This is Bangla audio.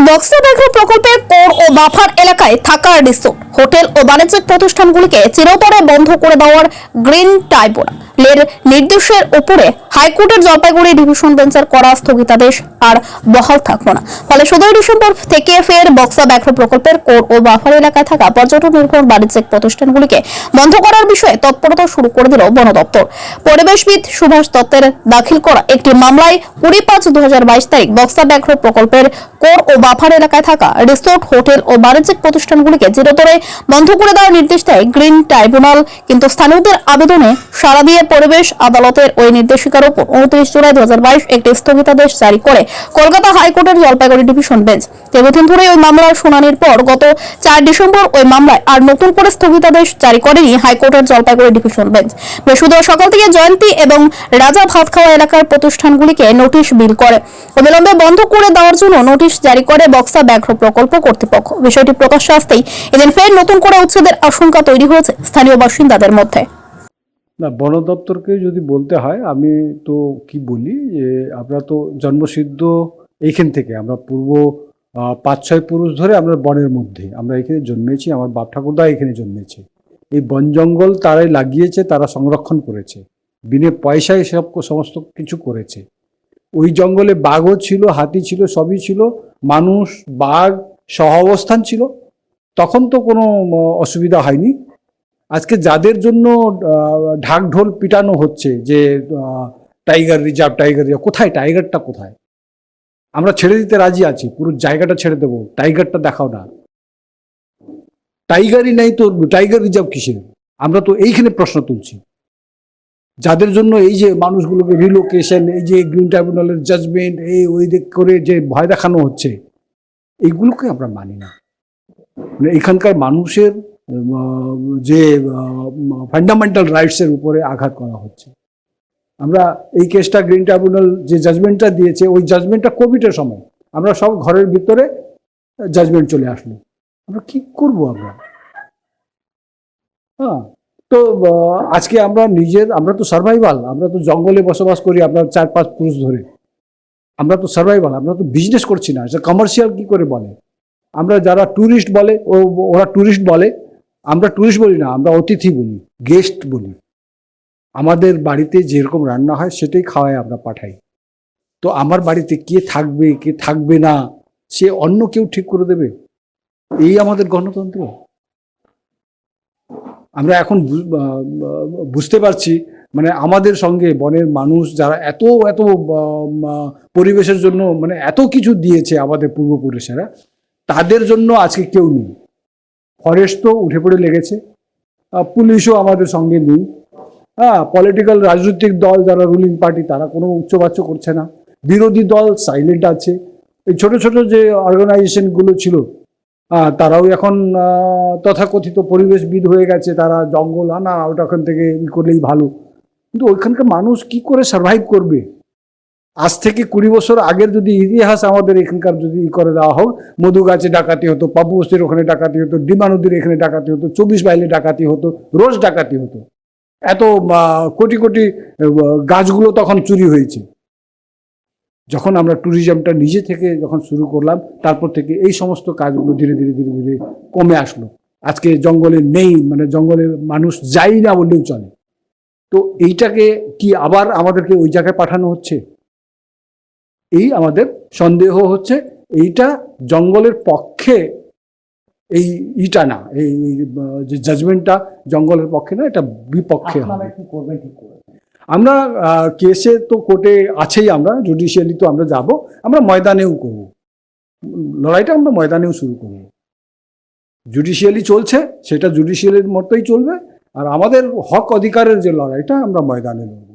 বক্সা ব্যাঘ্র প্রকল্পের কোর ও বাফার এলাকায় থাকা রিসোর্ট, হোটেল ও বাণিজ্যিক প্রতিষ্ঠানগুলিকে চিরতরে বন্ধ করে দেওয়ার গ্রিন ট্রাইব্যুনালের নির্দেশের উপরে হাইকোর্টের জলপাইগুড়ি ডিভিশন বেঞ্চের করা স্থগিতাদেশ আর বহাল থাকলো না। ফলে 17 ডিসেম্বর থেকে ফের বক্সা ব্যাঘ্র প্রকল্পের কোর ও বাফার এলাকায় থাকা পর্যটন নির্ভর বাণিজ্যিক প্রতিষ্ঠানগুলিকে বন্ধ করার বিষয়ে তৎপরতা শুরু করে দিল বন দপ্তর। পরিবেশবিদ সুভাষ দত্তের দাখিল করা একটি মামলায় 20/5/2022 তারিখ বক্সা ব্যাঘ্র প্রকল্পের কোর ও বাফার এলাকায় থাকা রিসোর্ট, হোটেল ও বাণিজ্যিক প্রতিষ্ঠানগুলিকে চিরতরে বন্ধ করে দেওয়ার নির্দেশ দেয় গ্রিন ট্রাইব্যুনাল। কিন্তু স্থানীয়দের আবেদনে সাড়া দিয়ে পরিবেশ আদালতের ওই নির্দেশিকার উপর 29 জুলাই 2022 একটি স্থগিতাদেশ জারি করে কলকাতা হাইকোর্টের জলপাইগুড়ি ডিভিশন বেঞ্চ। দীর্ঘদিন ধরে ওই মামলার শুনানির পর গত 4 ডিসেম্বর ওই মামলায় আর নতুন করে স্থগিতাদেশ জারি করেনি হাইকোর্টের জলপাইগুড়ি ডিভিশন বেঞ্চ। বৃহস্পতিবার সকাল থেকে জয়ন্তী এবং রাজা ভাতখাওয়া এলাকার প্রতিষ্ঠানগুলিকে নোটিশ বিল করে অবিলম্বে বন্ধ করে দেওয়ার জন্য নোটিশ জারি করে বক্সা ব্যাঘ্র প্রকল্প কর্তৃপক্ষ। বিষয়টি প্রকাশ্যে আসতেই এদিন ফের নতুন করে উচ্ছেদের আশঙ্কা তৈরি হয়েছে স্থানীয় বাসিন্দাদের মধ্যে। না, বন দপ্তরকে যদি বলতে হয়, আমি তো কি বলি যে আমরা তো জন্মসিদ্ধ এইখান থেকে, আমরা পূর্ব 5-6 পুরুষ ধরে আমরা বনের মধ্যে আমরা এখানে জন্মেছি। আমার বাপ ঠাকুরদা এখানে জন্মেছে। এই বন জঙ্গল তারাই লাগিয়েছে, তারা সংরক্ষণ করেছে, বিনে পয়সায় সব সমস্ত কিছু করেছে। ওই জঙ্গলে বাঘও ছিল, হাতি ছিল, সবই ছিল, মানুষ বাঘ সহ অবস্থান ছিল। তখন তো কোনো অসুবিধা হয়নি। আজকে যাদের জন্য ঢাক ঢোল পিটানো হচ্ছে যে টাইগার রিজার্ভ, কোথায় টাইগারটা? কোথায়? আমরা ছেড়ে দিতে রাজি আছি, পুরো জায়গাটা ছেড়ে দেবো, টাইগারটা দেখাও না। টাইগারই নাই তো টাইগার রিজার্ভ কিসের? আমরা তো এইখানে প্রশ্ন তুলছি। যাদের জন্য এই যে মানুষগুলোকে রিলোকেশন, এই যে গ্রিন ট্রাইব্যুনালের জাজমেন্ট, এই ওই দিক করে যে ভয় দেখানো হচ্ছে, এইগুলোকে আমরা মানি না। মানে এখানকার মানুষের যে ফান্ডামেন্টাল রাইটসের উপরে আঘাত করা হচ্ছে। আমরা এই কেসটা গ্রিন ট্রাইব্যুনাল যে জাজমেন্টটা দিয়েছে, ওই জাজমেন্টটা কোভিডের সময় আমরা সব ঘরের ভিতরে জাজমেন্ট চলে আসলো। আমরা কি করব? হ্যাঁ, তো আজকে আমরা তো সার্ভাইভাল, আমরা তো জঙ্গলে বসবাস করি, আমরা 4-5 পুরুষ ধরে, আমরা তো সার্ভাইভাল, আমরা তো বিজনেস করছি না। কমার্শিয়াল কি করে বলে? আমরা যারা ট্যুরিস্ট বলে, ওরা ট্যুরিস্ট বলে, আমরা ট্যুরিস্ট বলি না, আমরা অতিথি বলি, গেস্ট বলি। আমাদের বাড়িতে যেরকম রান্না হয় সেটাই খাওয়ায় আমরা পাঠাই। তো আমার বাড়িতে কে থাকবে কে থাকবে না সে অন্য কেউ ঠিক করে দেবে? এই আমাদের গণতন্ত্র? আমরা এখন বুঝতে পারছি, মানে আমাদের সঙ্গে বনের মানুষ যারা এত এত পরিবেশের জন্য মানে এত কিছু দিয়েছে আমাদের পূর্বপুরুষেরা, তাদের জন্য আজকে কেউ নেই। ফরেস্ট তো উঠে পড়ে লেগেছে, পুলিশও আমাদের সঙ্গে নেই। পলিটিক্যাল রাজনৈতিক দল যারা রুলিং পার্টি, তারা কোনো উচ্চবাচ্য করছে না। বিরোধী দল সাইলেন্ট আছে। এই ছোট ছোট যে অর্গানাইজেশনগুলো ছিল, তারাও এখন তথাকথিত পরিবেশবিদ হয়ে গেছে। তারা জঙ্গল আনা ওখান থেকে করলেই ভালো। কিন্তু ওইখানকার মানুষ কি করে সার্ভাইভ করবে? আজ থেকে 20 বছর আগের যদি ইতিহাস আমাদের এখানকার যদি করে দেওয়া হোক, মধু গাছে ডাকাতি হতো, পাপু বস্তির ওখানে ডাকাতি হতো, ডিমা নদীর এখানে ডাকাতি হতো, 24 মাইলে ডাকাতি হতো, রোজ ডাকাতি হতো। এত কোটি কোটি গাছগুলো তখন চুরি হয়েছে। যখন আমরা ট্যুরিজমটা নিজে থেকে যখন শুরু করলাম, তারপর থেকে এই সমস্ত কাজগুলো ধীরে ধীরে ধীরে ধীরে কমে আসলো। আজকে জঙ্গলে নেই, মানে জঙ্গলে মানুষ যাই না বললেও চলে। তো এইটাকে কি আবার আমাদেরকে ওই জায়গায় পাঠানো হচ্ছে? এই আমাদের সন্দেহ হচ্ছে। এইটা জঙ্গলের পক্ষে, এইটা না, এই যে জাজমেন্টটা জঙ্গলের পক্ষে না, এটা বিপক্ষে হবে। আমরা কেসে তো কোর্টে আছেই, আমরা জুডিশিয়ালি তো আমরা যাব, আমরা ময়দানেও করব লড়াইটা, আমরা ময়দানেও শুরু করব। জুডিশিয়ালি চলছে, সেটা জুডিশিয়ালির মতোই চলবে। আর আমাদের হক অধিকারের যে লড়াইটা, আমরা ময়দানে লড়ব।